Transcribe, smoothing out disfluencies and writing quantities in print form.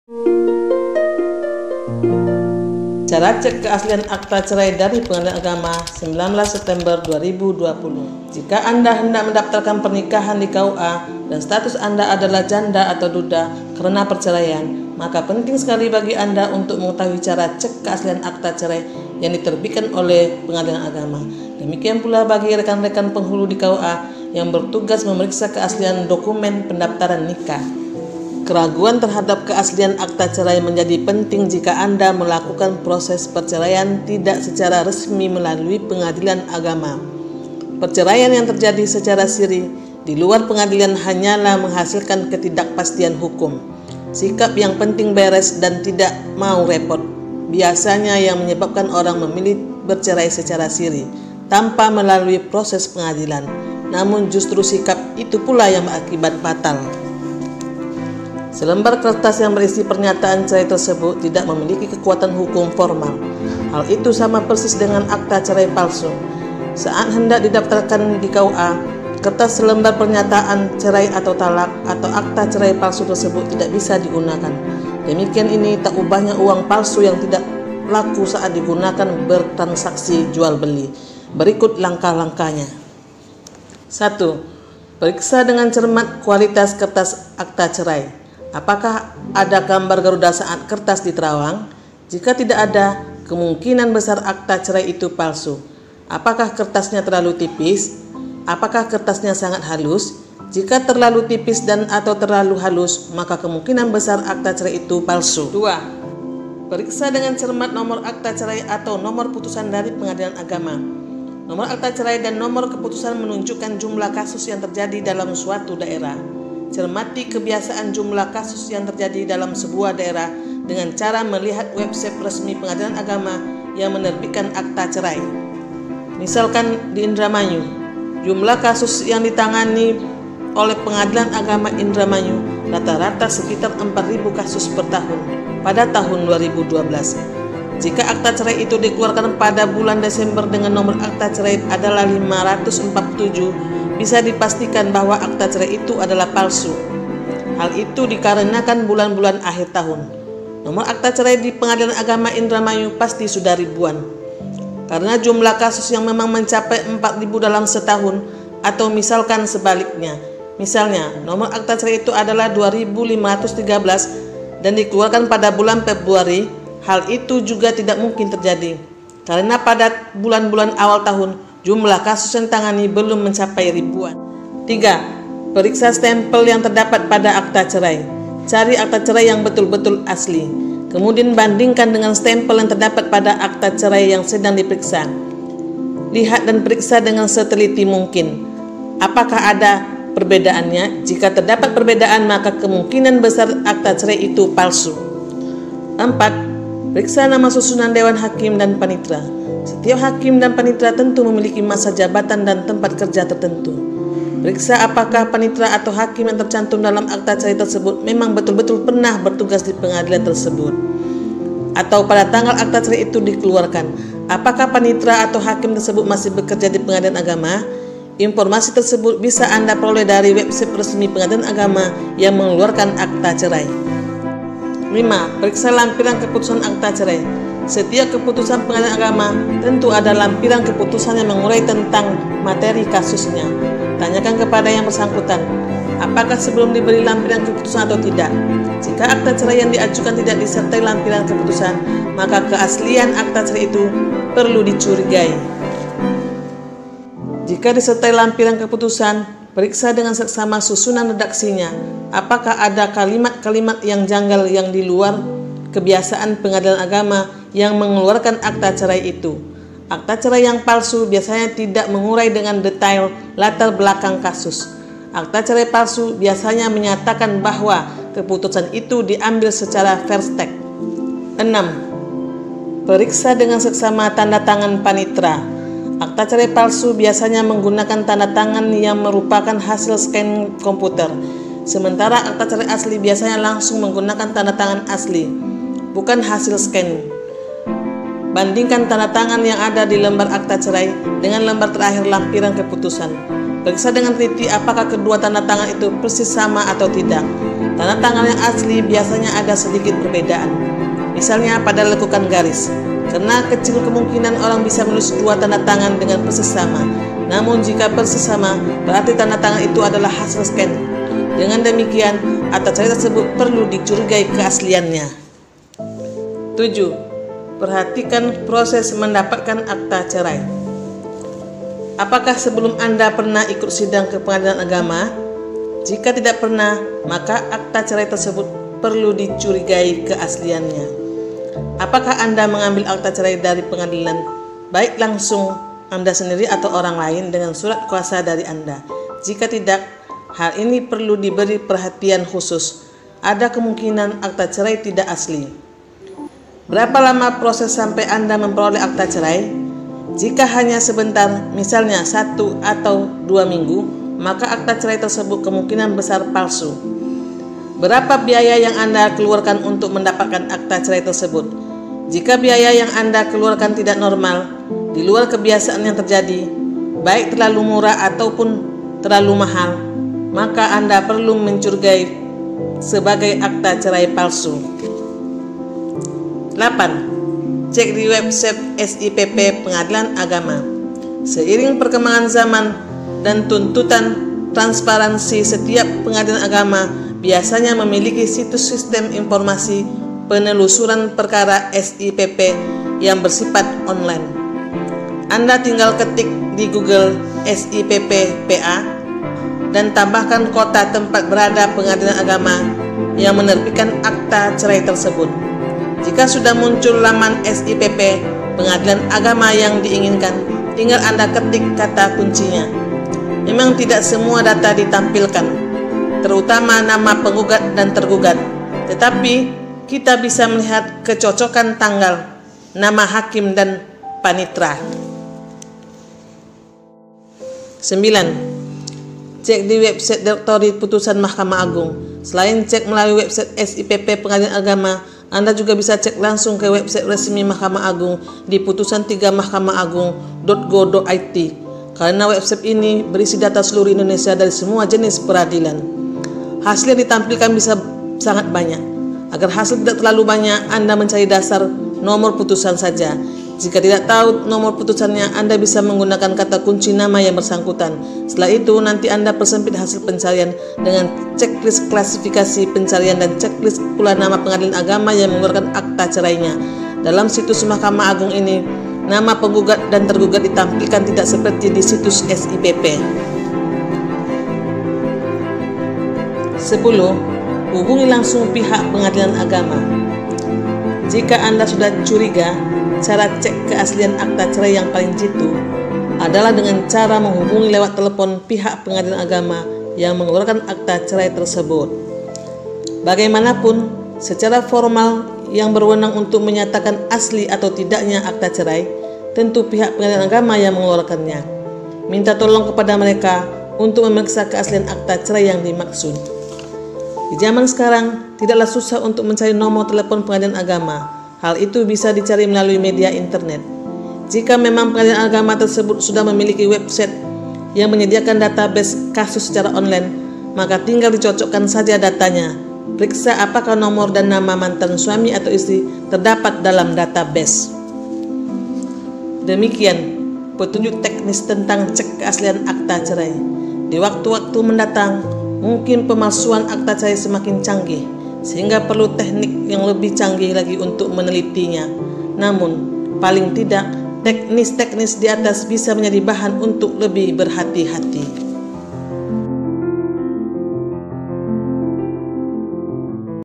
Cara cek keaslian akta cerai dari Pengadilan Agama 19 September 2020. Jika Anda hendak mendaftarkan pernikahan di KUA dan status Anda adalah janda atau duda karena perceraian, maka penting sekali bagi Anda untuk mengetahui cara cek keaslian akta cerai yang diterbitkan oleh Pengadilan Agama. Demikian pula bagi rekan-rekan penghulu di KUA yang bertugas memeriksa keaslian dokumen pendaftaran nikah. Keraguan terhadap keaslian akta cerai menjadi penting jika Anda melakukan proses perceraian tidak secara resmi melalui Pengadilan Agama. Perceraian yang terjadi secara siri di luar pengadilan hanyalah menghasilkan ketidakpastian hukum. Sikap yang penting beres dan tidak mau repot biasanya yang menyebabkan orang memilih bercerai secara siri tanpa melalui proses pengadilan. Namun justru sikap itu pula yang berakibat fatal. Selembar kertas yang berisi pernyataan cerai tersebut tidak memiliki kekuatan hukum formal. Hal itu sama persis dengan akta cerai palsu. Saat hendak didaftarkan di KUA, kertas selembar pernyataan cerai atau talak atau akta cerai palsu tersebut tidak bisa digunakan. Demikian ini tak ubahnya uang palsu yang tidak laku saat digunakan bertransaksi jual beli. Berikut langkah-langkahnya. 1. Periksa dengan cermat kualitas kertas akta cerai. Apakah ada gambar Garuda saat kertas diterawang? Jika tidak ada, kemungkinan besar akta cerai itu palsu. Apakah kertasnya terlalu tipis? Apakah kertasnya sangat halus? Jika terlalu tipis dan atau terlalu halus, maka kemungkinan besar akta cerai itu palsu. 2. Periksa dengan cermat nomor akta cerai atau nomor putusan dari Pengadilan Agama. Nomor akta cerai dan nomor keputusan menunjukkan jumlah kasus yang terjadi dalam suatu daerah. Cermati kebiasaan jumlah kasus yang terjadi dalam sebuah daerah dengan cara melihat website resmi Pengadilan Agama yang menerbitkan akta cerai. Misalkan di Indramayu, jumlah kasus yang ditangani oleh Pengadilan Agama Indramayu rata-rata sekitar 4.000 kasus per tahun pada tahun 2012. Jika akta cerai itu dikeluarkan pada bulan Desember dengan nomor akta cerai adalah 547, bisa dipastikan bahwa akta cerai itu adalah palsu. Hal itu dikarenakan bulan-bulan akhir tahun. Nomor akta cerai di Pengadilan Agama Indramayu pasti sudah ribuan. Karena jumlah kasus yang memang mencapai 4.000 dalam setahun, atau misalkan sebaliknya. Misalnya, nomor akta cerai itu adalah 2.513 dan dikeluarkan pada bulan Februari, hal itu juga tidak mungkin terjadi. Karena pada bulan-bulan awal tahun, jumlah kasus yang ditangani belum mencapai ribuan. 3. Periksa stempel yang terdapat pada akta cerai. Cari akta cerai yang betul-betul asli. Kemudian bandingkan dengan stempel yang terdapat pada akta cerai yang sedang diperiksa. Lihat dan periksa dengan seteliti mungkin. Apakah ada perbedaannya? Jika terdapat perbedaan, maka kemungkinan besar akta cerai itu palsu. 4. Periksa nama susunan Dewan Hakim dan Panitera. Setiap hakim dan panitera tentu memiliki masa jabatan dan tempat kerja tertentu. Periksa apakah panitera atau hakim yang tercantum dalam akta cerai tersebut memang betul-betul pernah bertugas di pengadilan tersebut, atau pada tanggal akta cerai itu dikeluarkan. Apakah panitera atau hakim tersebut masih bekerja di Pengadilan Agama? Informasi tersebut bisa Anda peroleh dari website resmi Pengadilan Agama yang mengeluarkan akta cerai. 5. Periksa lampiran keputusan akta cerai. Setiap keputusan Pengadilan Agama tentu ada lampiran keputusan yang mengurai tentang materi kasusnya. Tanyakan kepada yang bersangkutan, apakah sebelum diberi lampiran keputusan atau tidak. Jika akta cerai yang diajukan tidak disertai lampiran keputusan, maka keaslian akta cerai itu perlu dicurigai. Jika disertai lampiran keputusan, periksa dengan seksama susunan redaksinya. Apakah ada kalimat-kalimat yang janggal yang di luar kebiasaan Pengadilan Agama yang mengeluarkan akta cerai itu. Akta cerai yang palsu biasanya tidak mengurai dengan detail latar belakang kasus. Akta cerai palsu biasanya menyatakan bahwa keputusan itu diambil secara verstek. 6. Periksa dengan seksama tanda tangan panitera. Akta cerai palsu biasanya menggunakan tanda tangan yang merupakan hasil scan komputer. Sementara akta cerai asli biasanya langsung menggunakan tanda tangan asli, bukan hasil scan. Bandingkan tanda tangan yang ada di lembar akta cerai dengan lembar terakhir lampiran keputusan. Periksa dengan teliti apakah kedua tanda tangan itu persis sama atau tidak. Tanda tangan yang asli biasanya ada sedikit perbedaan. Misalnya pada lekukan garis. Karena kecil kemungkinan orang bisa menulis dua tanda tangan dengan persis sama. Namun jika persis sama, berarti tanda tangan itu adalah hasil scan. Dengan demikian, akta cerai tersebut perlu dicurigai keasliannya. 7. Perhatikan proses mendapatkan akta cerai. Apakah sebelum Anda pernah ikut sidang ke pengadilan agama? Jika tidak pernah, maka akta cerai tersebut perlu dicurigai keasliannya. Apakah Anda mengambil akta cerai dari pengadilan, baik langsung Anda sendiri atau orang lain dengan surat kuasa dari Anda? Jika tidak, hal ini perlu diberi perhatian khusus. Ada kemungkinan akta cerai tidak asli. Berapa lama proses sampai Anda memperoleh akta cerai? Jika hanya sebentar, misalnya 1 atau 2 minggu, maka akta cerai tersebut kemungkinan besar palsu. Berapa biaya yang Anda keluarkan untuk mendapatkan akta cerai tersebut? Jika biaya yang Anda keluarkan tidak normal, di luar kebiasaan yang terjadi, baik terlalu murah ataupun terlalu mahal, maka Anda perlu mencurigai sebagai akta cerai palsu. 8. Cek di website SIPP Pengadilan Agama. Seiring perkembangan zaman dan tuntutan transparansi, setiap pengadilan agama biasanya memiliki situs sistem informasi penelusuran perkara SIPP yang bersifat online. Anda tinggal ketik di Google SIPP PA dan tambahkan kota tempat berada pengadilan agama yang menerbitkan akta cerai tersebut. Jika sudah muncul laman SIPP pengadilan agama yang diinginkan, tinggal Anda ketik kata kuncinya. Memang tidak semua data ditampilkan, terutama nama penggugat dan tergugat, tetapi kita bisa melihat kecocokan tanggal, nama hakim dan panitera. 9. Cek di website Direktori Putusan Mahkamah Agung. Selain cek melalui website SIPP Pengadilan Agama, Anda juga bisa cek langsung ke website resmi Mahkamah Agung di putusan3mahkamaagung.go.id, karena website ini berisi data seluruh Indonesia dari semua jenis peradilan. Hasil yang ditampilkan bisa sangat banyak. Agar hasil tidak terlalu banyak, Anda mencari dasar nomor putusan saja. Jika tidak tahu nomor putusannya, Anda bisa menggunakan kata kunci nama yang bersangkutan. Setelah itu, nanti Anda persempit hasil pencarian dengan checklist klasifikasi pencarian dan checklist pula nama pengadilan agama yang mengeluarkan akta cerainya. Dalam situs Mahkamah Agung ini, nama penggugat dan tergugat ditampilkan tidak seperti di situs SIPP. 10. Hubungi langsung pihak pengadilan agama. Jika Anda sudah curiga, cara cek keaslian akta cerai yang paling jitu adalah dengan cara menghubungi lewat telepon pihak pengadilan agama yang mengeluarkan akta cerai tersebut. Bagaimanapun, secara formal yang berwenang untuk menyatakan asli atau tidaknya akta cerai, tentu pihak pengadilan agama yang mengeluarkannya. Minta tolong kepada mereka untuk memeriksa keaslian akta cerai yang dimaksud. Di zaman sekarang, tidaklah susah untuk mencari nomor telepon pengadilan agama. Hal itu bisa dicari melalui media internet. Jika memang pengadilan agama tersebut sudah memiliki website yang menyediakan database kasus secara online, maka tinggal dicocokkan saja datanya. Periksa apakah nomor dan nama mantan suami atau istri terdapat dalam database. Demikian petunjuk teknis tentang cek keaslian akta cerai. Di waktu-waktu mendatang, mungkin pemalsuan akta cerai semakin canggih, sehingga perlu teknik yang lebih canggih lagi untuk menelitinya. Namun, paling tidak, teknis-teknis di atas bisa menjadi bahan untuk lebih berhati-hati.